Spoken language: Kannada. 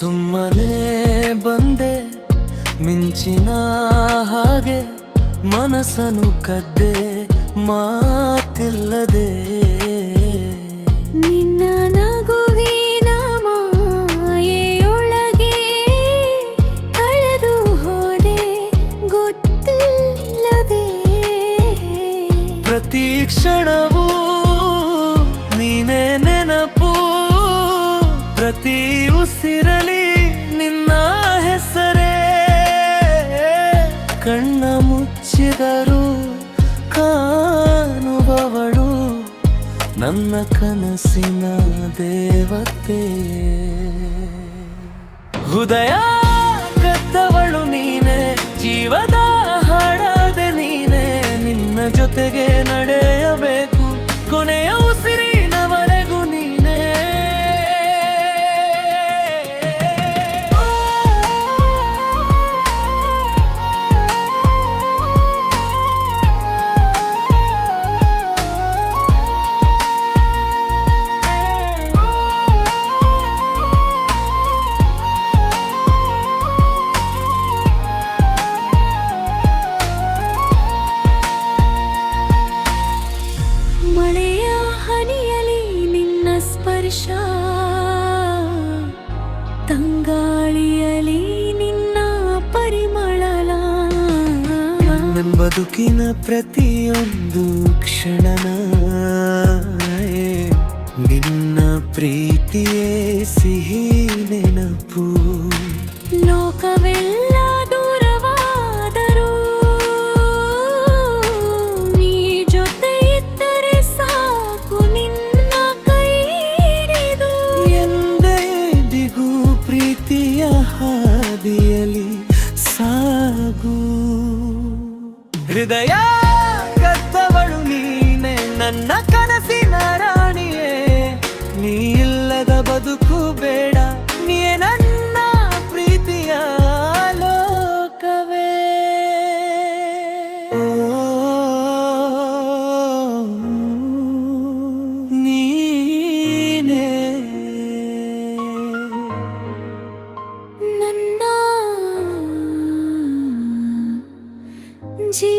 ಸುಮ್ಮನೆ ಬಂದೆ ಮಿಂಚಿನ ಹಾಗೆ ಮನಸ್ಸನ್ನು ಕದ್ದೆ ಮಾತಿಲ್ಲದೆ ನಿನ್ನ ನಗುವಿನ ಮಾಯೆಯೊಳಗೆ ಕಳೆದು ಹೋದೆ ಗೊತ್ತಿಲ್ಲದೆ ಪ್ರತಿ ಕ್ಷಣವೂ ನೀನೇ ನೆನಪು ಪ್ರತಿ ಉಸಿರಲಿ ನಿನ್ನ ಹೆಸರೇ ಕಣ್ಣ ಮುಚ್ಚಿದರು ಕಾಣುವವಳು ನನ್ನ ಕನಸಿನ ದೇವತೆ ಹೃದಯ ಕದ್ದವಳು ನೀನೆ ಜೀವದ ಹಾಡಾದೆ ನೀನೆ ನಿನ್ನ ಜೊತೆಗೆ ನಡೆಯಬೇಕು ಕೊನೆಯ ಉಸಿರಿನವರೆಗೂ ನೀನೇ ಮಳೆಯ ಹನಿಯಲಿ ನಿನ್ನ ಸ್ಪರ್ಶ ತಂಗಾಳಿಯಲಿ ನಿನ್ನ ಪರಿಮಳ ನನ್ನ ಬದುಕಿನ ಪ್ರತಿಯೊಂದು ಕ್ಷಣನ ನಿನ್ನ ಪ್ರೀತಿಯೇ ಸಿಹಿ ನೆನಪು ಲೋಕವೆಲ್ಲ ದೂರವಾದರೂ ನೀ ಜೊತೆ ಇದ್ದರೆ ಸಾಕು ನಿನ್ನ ಕೈ ಹಿಡಿದು ಎಂದೇ ದಿಗೂ ಪ್ರೀತಿಯ ಹಾದಿಯಲಿ ಸಾಗು ಹೃದಯ ಕದ್ದವಳು ನೀನೆ ನನ್ನ ಕನಸಿನ ರಾಣಿಯೇ ನೀ ಇಲ್ಲದ ಬದುಕು ಬೇಡ ನೀಯೇ ನನ್ನ ಪ್ರೀತಿಯ ಲೋಕವೇ ನೀನೇ ನನ್ನ ಜೀ